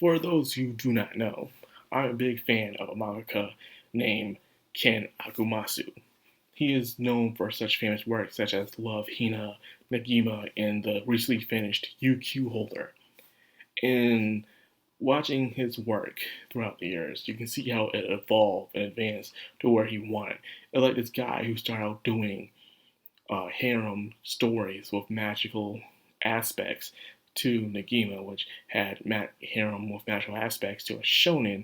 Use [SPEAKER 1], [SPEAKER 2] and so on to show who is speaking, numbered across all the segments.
[SPEAKER 1] For those who do not know, I'm a big fan of a mangaka named Ken Akumatsu. He is known for such famous works such as Love Hina, Negima, and the recently finished UQ Holder. In watching his work throughout the years, you can see how it evolved and advanced to where he wanted. It's like this guy who started out doing harem stories with magical aspects to Negima, which had harem with magical aspects to a shonen.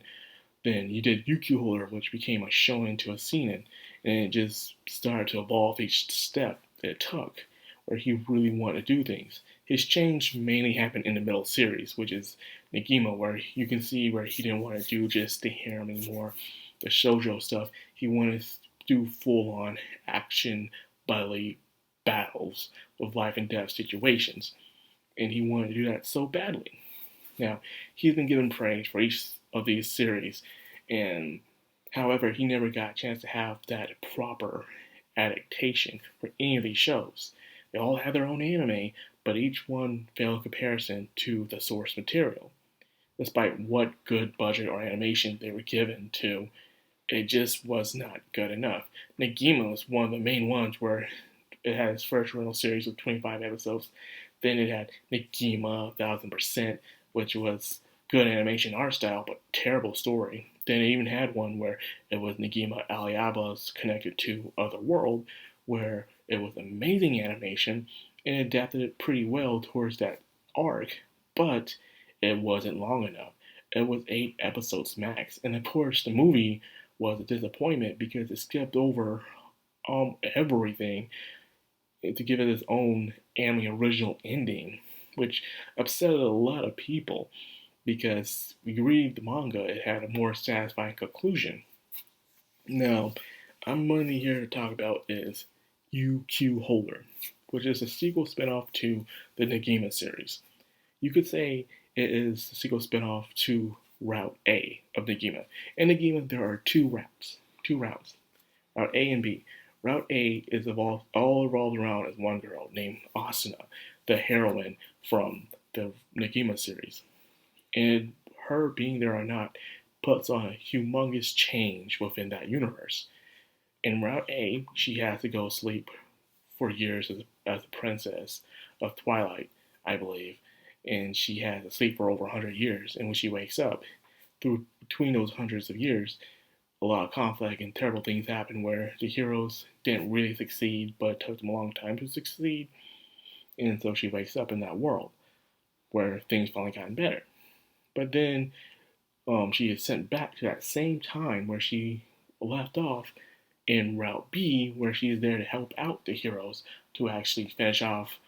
[SPEAKER 1] Then you did Yuki Holder, which became a shonen to a seinen, and it just started to evolve each step that it took, where he really wanted to do things. His change mainly happened in the middle series, which is Negima, where you can see where he didn't want to do just the harem anymore, the shoujo stuff. He wanted to do full-on action, bodily battles with life and death situations, and he wanted to do that so badly. Now, he's been given praise for each of these series, and however, he never got a chance to have that proper adaptation for any of these shows. They all have their own anime, but each one failed in comparison to the source material. Despite what good budget or animation they were given to, it just was not good enough. Negima was one of the main ones where it had its first original series with 25 episodes. Then it had Negima 1000%, which was good animation art style, but terrible story. Then it even had one where it was Negima Aliaba's connected to Other World, where it was amazing animation and adapted it pretty well towards that arc, but it wasn't long enough. It was 8 episodes max, and of course the movie was a disappointment because it skipped over everything to give it its own anime original ending, which upset a lot of people because when you read the manga, it had a more satisfying conclusion. Now, I'm only here to talk about is UQ Holder, which is a sequel spinoff to the Negima series. You could say it is the sequel spinoff to Route A of Negima. In Negima, there are two routes, Route A and B. Route A is all revolved around as one girl named Asuna, the heroine from the Negima series. And her being there or not puts on a humongous change within that universe. In Route A, she has to go sleep for years as a princess of Twilight, I believe, and she has to sleep for over 100 years. And when she wakes up, between those hundreds of years, a lot of conflict and terrible things happen where the heroes didn't really succeed, but it took them a long time to succeed. And so she wakes up in that world where things finally gotten better. But then she is sent back to that same time where she left off in Route B, where she is there to help out the heroes to actually finish off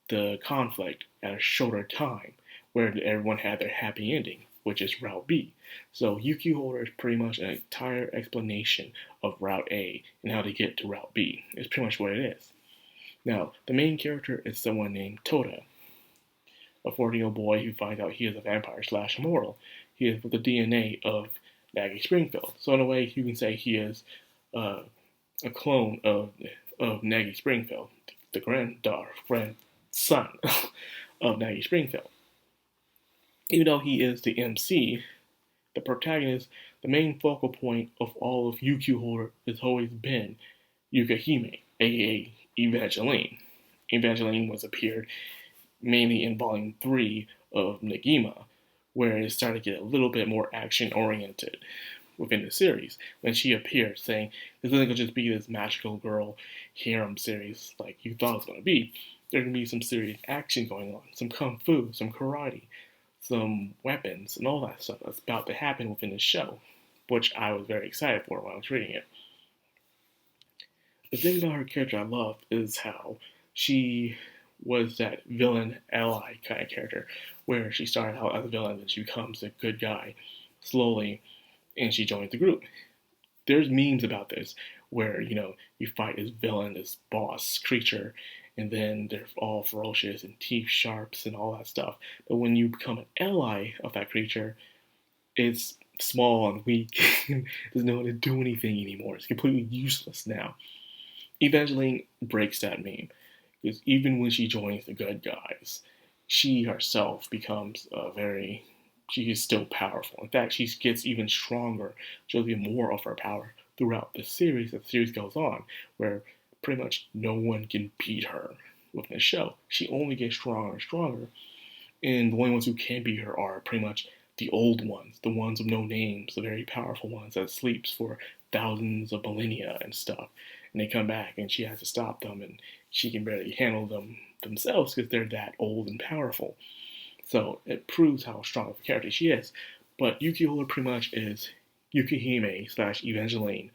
[SPEAKER 1] the conflict at a shorter time, where everyone had their happy ending, which is Route B. So UQ Holder is pretty much an entire explanation of Route A and how to get to Route B. It's pretty much what it is. Now, the main character is someone named Toda, a 14-year-old boy who finds out he is a vampire slash immortal. He is with the DNA of Maggie Springfield. So in a way, you can say he is a clone of Maggie Springfield, the grandson of Maggie Springfield. Even though he is the MC, the protagonist, the main focal point of all of UQ Horror has always been Yukahime, aka Evangeline. Evangeline was appeared mainly in Volume 3 of Negima, where it started to get a little bit more action-oriented within the series. When she appeared, saying, this isn't going to just be this magical girl harem series like you thought it was going to be. There's going to be some serious action going on, some kung fu, some karate, some weapons, and all that stuff that's about to happen within the show, which I was very excited for when I was reading it. The thing about her character I love is how she was that villain ally kind of character, where she started out as a villain and she becomes a good guy slowly, and she joins the group. There's memes about this where, you fight this villain, this boss creature, and then they're all ferocious and teeth sharps and all that stuff. But when you become an ally of that creature, it's small and weak. Doesn't know how to do anything anymore. It's completely useless now. Evangeline breaks that meme, because even when she joins the good guys, she herself becomes a very she is still powerful. In fact, she gets even stronger, shows even more of her power throughout the series as the series goes on, where pretty much no one can beat her within the show. She only gets stronger and stronger, and the only ones who can beat her are pretty much the old ones, the ones with no names, the very powerful ones that sleeps for thousands of millennia and stuff. And they come back, and she has to stop them, and she can barely handle them themselves because they're that old and powerful. So it proves how strong of a character she is. But Yukihira pretty much is Yukihime slash Evangeline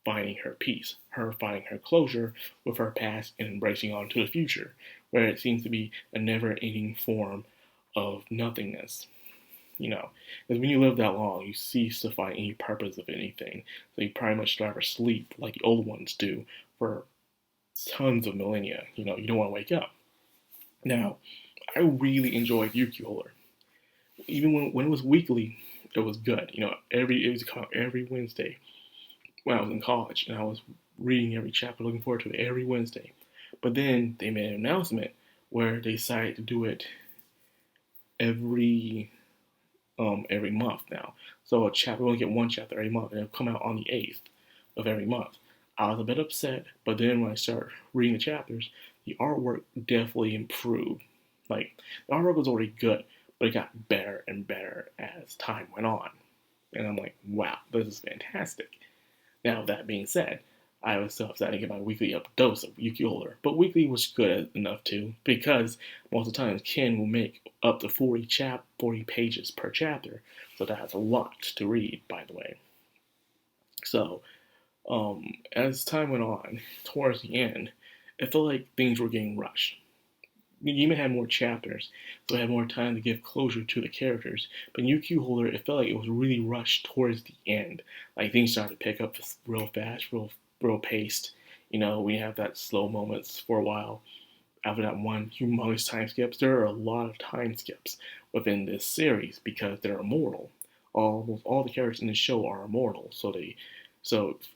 [SPEAKER 1] finding her peace, her finding her closure with her past and embracing on to the future, where it seems to be a never ending form of nothingness. Because when you live that long, you cease to find any purpose of anything. So you pretty much never sleep like the old ones do for tons of millennia. You don't want to wake up. Now, I really enjoyed Yukihira. Even when it was weekly, it was good. It was every Wednesday when I was in college, and I was reading every chapter, looking forward to it every Wednesday. But then they made an announcement where they decided to do it every month now. So we'll get one chapter every month, and it'll come out on the 8th of every month. I was a bit upset, but then when I started reading the chapters, the artwork definitely improved. Like, the artwork was already good, but it got better and better as time went on. And I'm like, wow, this is fantastic. Now, that being said, I was still upset to get my weekly up dose of Yukihira, but weekly was good enough too, because most of the time Ken will make up to 40 pages per chapter, so that's a lot to read, by the way. So, as time went on, towards the end, it felt like things were getting rushed. You may have more chapters, so I had more time to give closure to the characters. But in Yukihira, it felt like it was really rushed towards the end. Like things started to pick up real fast, real paced. We have that slow moments for a while. After that one humongous time skips, there are a lot of time skips within this series because they're immortal. Almost all the characters in the show are immortal, so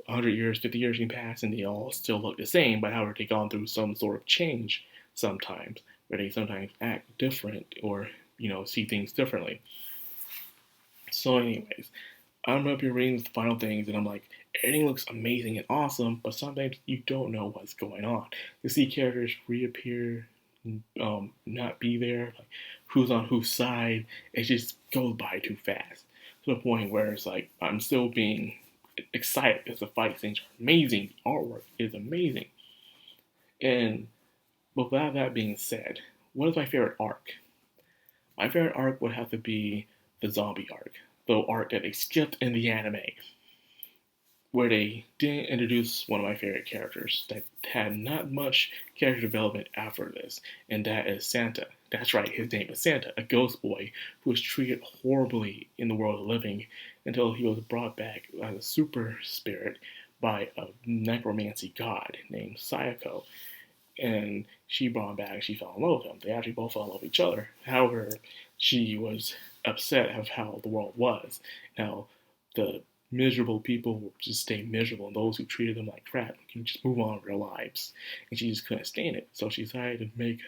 [SPEAKER 1] 100 years, 50 years can pass, and they all still look the same. But however, they've gone through some sort of change sometimes, where they sometimes act different or see things differently. So, anyways, I'm up here reading the final things, and I'm like, everything looks amazing and awesome, but sometimes you don't know what's going on. You see characters reappear, not be there, like who's on whose side. It just goes by too fast to the point where it's like I'm still being excited because the fight scenes are amazing, the artwork is amazing, and with that being said, what is my favorite arc? My favorite arc would have to be the zombie arc, the arc that they skipped in the anime, where they didn't introduce one of my favorite characters that had not much character development after this, and that is Santa. That's right, his name is Santa, a ghost boy who was treated horribly in the world of living until he was brought back as a super spirit by a necromancy god named Sayako. And she brought him back, she fell in love with him. They actually both fell in love with each other. However, she was upset of how the world was. Now, the miserable people would just stay miserable, and those who treated them like crap can just move on with their lives. And she just couldn't stand it. So she decided to make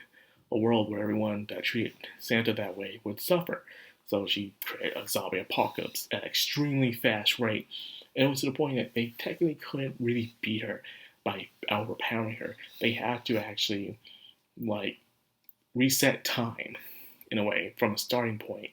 [SPEAKER 1] a world where everyone that treated Santa that way would suffer. So she created a zombie apocalypse at an extremely fast rate. And it was to the point that they technically couldn't really beat her by overpowering her. They had to actually like reset time in a way from a starting point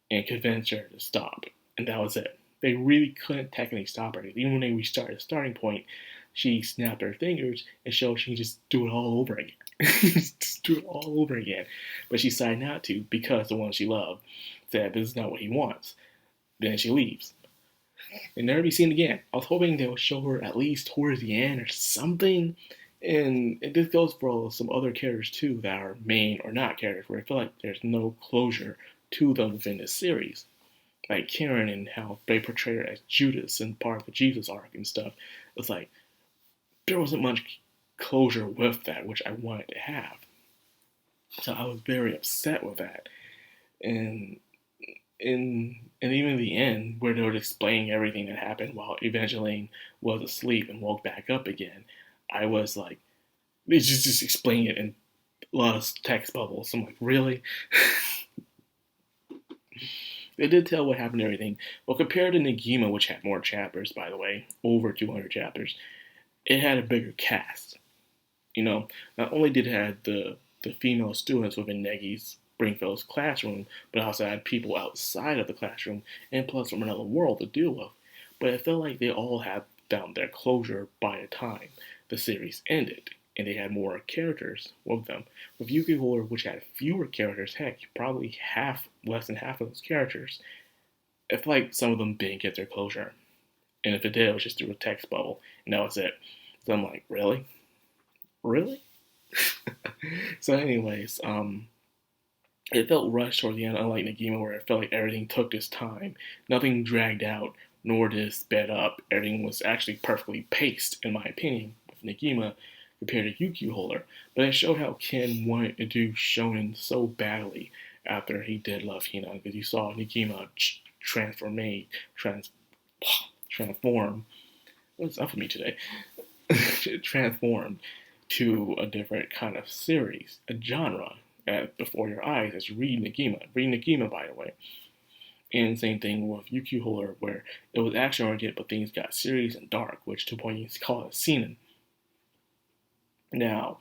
[SPEAKER 1] and convince her to stop. And that was it. They really couldn't technically stop her. Even when they restarted the starting point, she snapped her fingers and showed she could just do it all over again. Just do it all over again. But she decided not to because the one she loved said this is not what he wants. Then she leaves and never be seen again. I was hoping they would show her at least towards the end or something. And this goes for some other characters too that are main or not characters where I feel like there's no closure to them within this series. Like Karen and how they portray her as Judas and part of the Jesus arc and stuff. It's like there wasn't much closure with that, which I wanted to have. So I was very upset with that. And even the end, where they were explaining everything that happened while Evangeline was asleep and woke back up again, I was like, they just explain it in a lot of text bubbles. I'm like, really? They did tell what happened and everything. Well, compared to Negima, which had more chapters, by the way, over 200 chapters, it had a bigger cast. Not only did it have the female students within Negi's Springfield's classroom, but it also had people outside of the classroom and plus from another world to deal with. But it felt like they all had found their closure by the time the series ended, and they had more characters with them. With Yuki Horror, which had fewer characters, heck, probably less than half of those characters, it felt like some of them didn't get their closure. And if it did, it was just through a text bubble, and that was it. So I'm like, really? Really? So, anyways, it felt rushed toward the end, unlike Negima, where it felt like everything took its time. Nothing dragged out, nor did it sped up. Everything was actually perfectly paced, in my opinion, with Negima compared to Yuki Holder. But it showed how Ken wanted to do shonen so badly after he did Love Hina, because you saw Negima transform. What's up with me today? Transformed to a different kind of series, a genre, before your eyes as you read Negima. Read Negima, by the way. And same thing with Yuki Horror, where it was action oriented, but things got serious and dark, which to point you call it seinen. Now,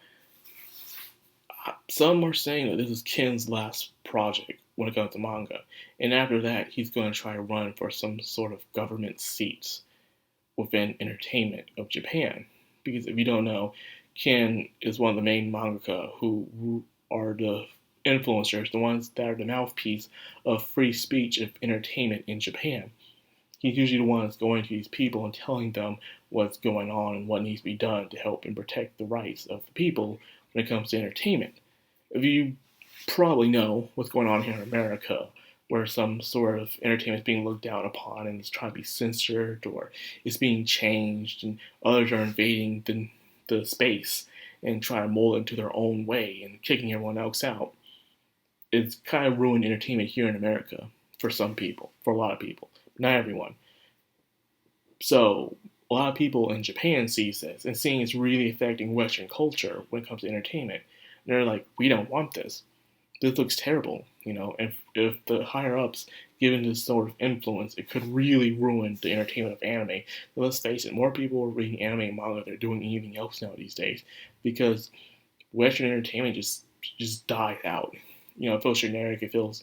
[SPEAKER 1] some are saying that this is Ken's last project when it comes to manga, and after that, he's going to try to run for some sort of government seats within entertainment of Japan. Because if you don't know, Ken is one of the main mangaka who are the influencers, the ones that are the mouthpiece of free speech of entertainment in Japan. He's usually the one that's going to these people and telling them what's going on and what needs to be done to help and protect the rights of the people when it comes to entertainment. If you probably know what's going on here in America, where some sort of entertainment is being looked down upon and is trying to be censored or is being changed, and others are invading the space and trying to mold it into their own way and kicking everyone else out. It's kind of ruined entertainment here in America for some people, for a lot of people, not everyone. So a lot of people in Japan sees this and seeing it's really affecting Western culture when it comes to entertainment. And they're like, we don't want this. This looks terrible, if the higher ups given this sort of influence, it could really ruin the entertainment of anime. But let's face it, more people are reading anime and manga than they're doing anything else now these days, because Western entertainment just died out. It feels generic, it feels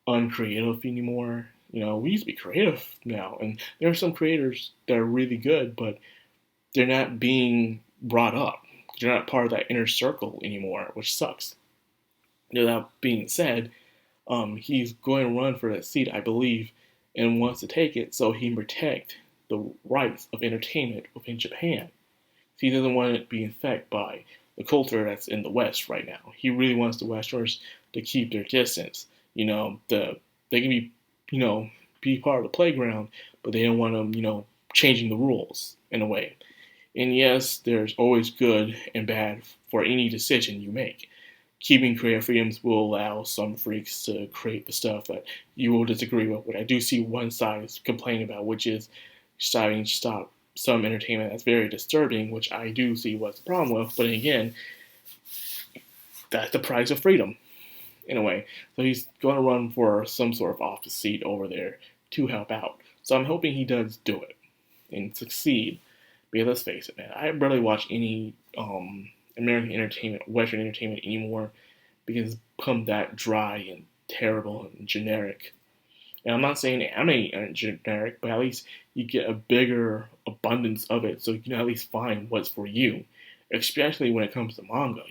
[SPEAKER 1] uncreative anymore. We used to be creative now, and there are some creators that are really good, but they're not being brought up. They're not part of that inner circle anymore, which sucks. That being said, he's going to run for that seat, I believe, and wants to take it so he can protect the rights of entertainment within Japan. He doesn't want it to be infected by the culture that's in the West right now. He really wants the Westerners to keep their distance. They can be part of the playground, but they don't want them, changing the rules in a way. And yes, there's always good and bad for any decision you make. Keeping creative freedoms will allow some freaks to create the stuff that you will disagree with. What I do see one side is complaining about, which is deciding to stop some entertainment that's very disturbing, which I do see what's the problem with. But again, that's the price of freedom, in a way. So he's going to run for some sort of office seat over there to help out. So I'm hoping he does do it and succeed. Because let's face it, man, I barely watch any American entertainment, Western entertainment anymore, because it's become that dry and terrible and generic. And I'm not saying anime aren't generic, but at least you get a bigger abundance of it, so you can at least find what's for you. Especially when it comes to manga,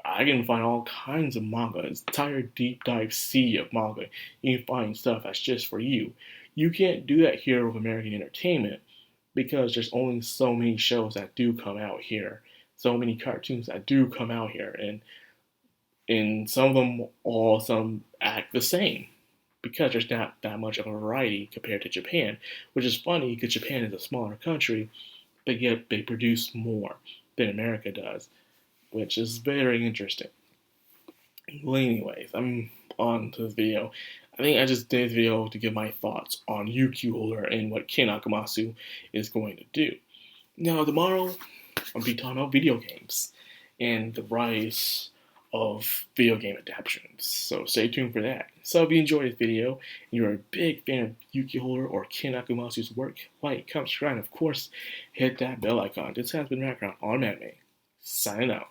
[SPEAKER 1] I can find all kinds of manga, an entire deep dive sea of manga. You can find stuff that's just for you. You can't do that here with American entertainment because there's only so many shows that do come out here, so many cartoons that do come out here, and some of them some act the same because there's not that much of a variety compared to Japan, which is funny because Japan is a smaller country, but yet they produce more than America does, which is very interesting. Well, anyways, I'm on to this video. I think I just did this video to give my thoughts on Yuki Holder and what Ken Akamatsu is going to do. Now, tomorrow, I'll be talking about video games and the rise of video game adaptations. So stay tuned for that. So if you enjoyed this video and you're a big fan of Yuki Holler or Ken Akamatsu's work, like, comment, subscribe, and of course, hit that bell icon. This has been Madcrownxox on Anime. Signing out.